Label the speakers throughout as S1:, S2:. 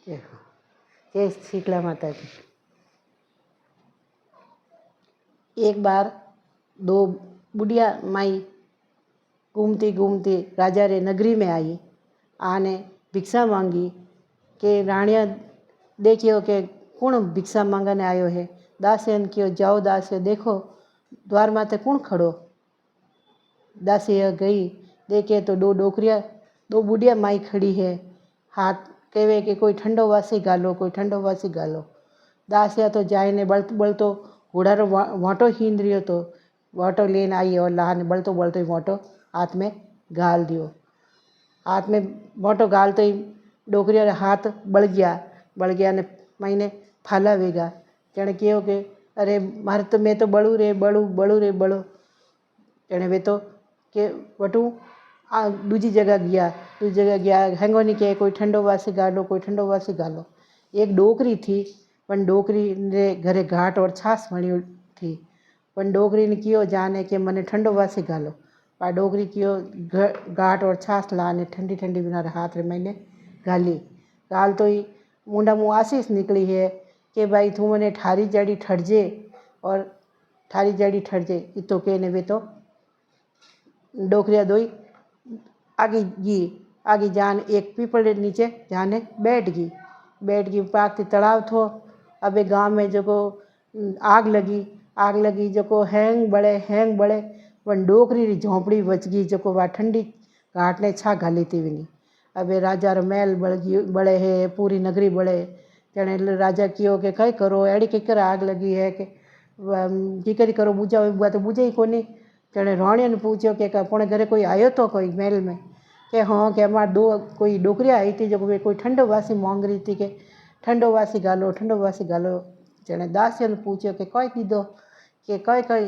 S1: देखो जय शीतला माता जी। एक बार दो बुढ़िया माई घूमती घूमती राजा रे नगरी में आई। आने भिक्षा मांगी के राणिया देखियो के कौन भिक्षा मांगने आयो है। दासियन कियो जाओ दासियो देखो द्वार माथे कौन खड़ो। दासिया गई देखे तो दो बुढ़िया माई खड़ी है। हाथ कहे कि कोई ठंडो वासी गालो कोई ठंडो वासी गालो। दासिया तो जाए बलतो बलतो घोड़ारो वाटो हींद रियो तो वाटो लेन आई और लाने बलतो बलतो वाटो हाथ में गाल दियो। हाथ में वाटो गाल तो ही डोकरी रे हाथ बळ गया ने महीने फाला वेगा। तेने कहो कि अरे मारे तो मैं तो बड़ू रे तेने वे तो के वटू दूजी जगह गया हेंगोनी के कोई ठंडो वासी गालो। एक डोकरी थी पण डोकरी रे घरे घाट और छास वणी थी। पण डोकरी ने कियो जाने के मने ठंडो वासी गालो। पा डोकरी कियो घाट और छास लाने ठंडी ठंडी बिना हाथ रे मैंने गाल तो ही मुंडा मुँह आशीष निकली है कि भाई तू मने ठारी जड़ी ठरजे और ठारी जड़ी ठरजे। तो कहने वे तो डोकरिया दोई आगे जान एक पीपल नीचे जाने बैठ गई। पाकती तालाब थो। अबे गांव में जो आग लगी जो हैंग बड़े वन डोकरी री झोंपड़ी बच गई जो वा ठंडी घाट ने छा घाली थी विनी। अबे राजा रो महल बड़े है पूरी नगरी बड़े। तेने राजा कियो के कई करो एड़ी किकर आग लगी है कि किकरी करो बुझाओ तो बुझे ही कोनी। तेने राणिया ने पूछो कि अपने घरे कोई आयो तो कोई महल में कि हाँ कि हमारे कोई डोकरिया आई थी जो कोई ठंडो वासी मांग रही थी कि ठंडो वासी गालो। तेने दासिया ने पूछो कि कई दीदो कि कई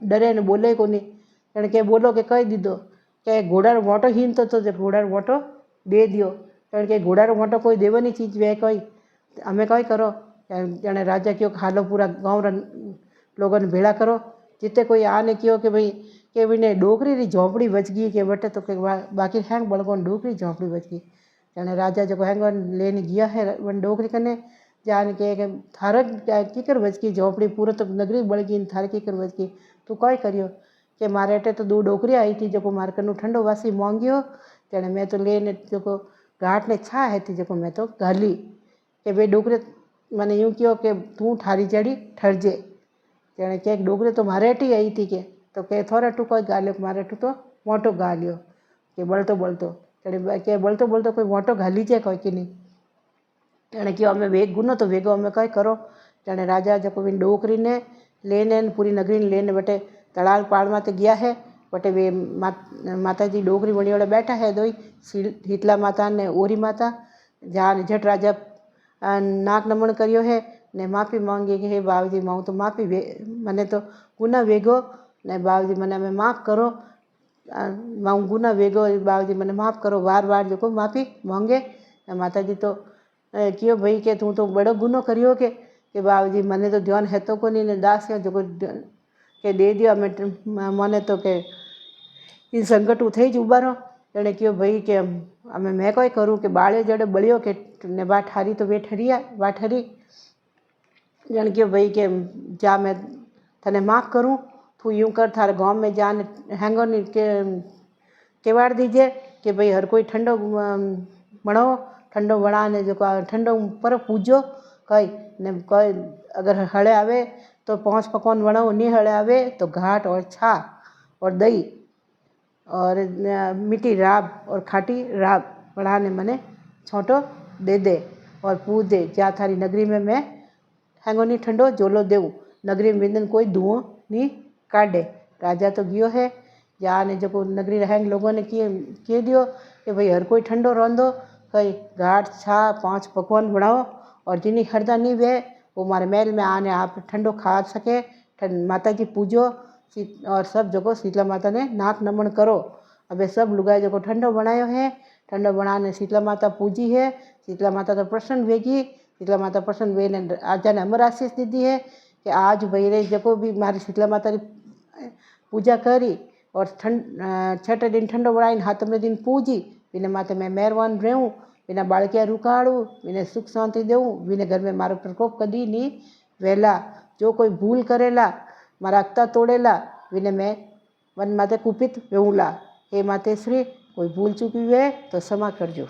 S1: डरे ने बोले कोनी। तेने के बोलो कि कई दीदो कि घोड़ा रो मोटो हीन तो घोड़ा रो मोटो दे दियो। तेने के घोड़ा रो मोटो कोई देवनी चीज वे कोई हमें कई करो। तेने राजा क्यों हालो पूरा गाँव लोगों ने भेड़ा करो जिते कोई आने क्यों कि भाई के बिने डोकरी री झोंपड़ी बच गई के बटे तो के बाकी हैंग बड़गोन डोकरी झोंपड़ी बच गई। तेने राजा जो हैंग लेने गया है वन डोकरी कने जान के थारे कीकर बच गई झोंपड़ी पूरा तो नगरी बड़ गई थारे कीकर बच गई तू कई करियो कि मारे अटे तो दो डोकरी आई थी जो मारे कनु ठंडो वासी मांगियो। तेने मैं तो लेने जो घाट ने छा है थी जो मैं तो गाली कि भाई डोकरी मैंने यूँ कियो कि तू ठारी जड़ी ठरजे। तेने के डोकरी तो मारे अटी आई थी के तो के थोड़ा टू कोई गालियो मारे टू तो मोटो गालियो कि बलतो तेने के बलतो कोई मोटो गाली जाए कोई कि नहीं। तेने क्यों अमे वेग गुनो तो वेगो अमे कई करो। तेने राजा जो कोई डोकरी ने लेने पूरी नगरी ने लेने बटे तड़ाल पाड़ माते गया है। बटे वे माता जी डोकरी बनी वाले बैठा है दोई शीतला माता ने ओरी माता जहाँ झट राजा नाक नमन करियो है ने माफ़ी मांगी कि हे बाबूजी माँ तो माफ़ी मने तो गुना वेगो ने बाबूजी मने हमें माफ़ करो माँ गुना वेगो बाबूजी मने माफ़ करो वार जो को माफ़ी मांगे। माता जी तो कियो भाई के तू तो बड़ो गुनो करियो के बाबूजी मने तो ध्यान है तो कोनी ने दासिया जो के दे दियो मने तो के इन संकट थे ज उबारो। तेने क्यों भाई के अमे मैं कोई करूँ कि बाड़े जड़े बलियो के ने बा ठारी तो वे ठरी जन क्यों भाई के जा मैं थने माफ़ करूँ तू यूँ कर थारे गाँव में जान हैंगो नहीं के केवाड़ दीजिए कि भाई हर कोई ठंडो बना ने जो ठंडो पर पूजो कई ने कोई अगर हड़े आवे तो 5 पकवान बनाओ नहीं हड़े आवे तो घाट और छा और दही और मीठी राब और खाटी राब बढ़ाने मने छोटो दे और पूज दे जा थारी नगरी में मैं हैंगोनी ठंडो जोलो देऊँ नगरी में बिंदन कोई धुओं नहीं काटे। राजा तो गियो है जाने जो नगरी रहेंगे लोगों ने किए दियो कि भाई हर कोई ठंडो रोंदो कई घाट छा 5 पकवान बनाओ और जिन्हें हरदा नहीं वे वो हमारे महल में आने आप ठंडो खा सके। माता जी पूजो और सब जगह शीतला माता ने नाक नमन करो। अबे सब लुगाई जो ठंडो बनायो है ठंडो बनाने शीतला माता पूजी है। शीतला माता तो प्रसन्न वेगी शीतला माता प्रसन्न वे ने राजा ने अमर आशीष दी है कि आज भाई रे जो भी मारी शीतला माता री पूजा करी और छठे दिन ठंडो बनाई हाथम दिन पूजी बिना माते मैं मेहरबान रहूँ विना बाळकिया रुकाड़ू, विने सुख शांति देवूँ, विने घर में मारो प्रकोप कदी नहीं वहेला। जो कोई भूल करेला, मारा अक्ता तोड़ेला, विने मैं मन माते कुपित वेऊला। हे माते श्री कोई भूल चूकी हुए तो क्षमा करजो।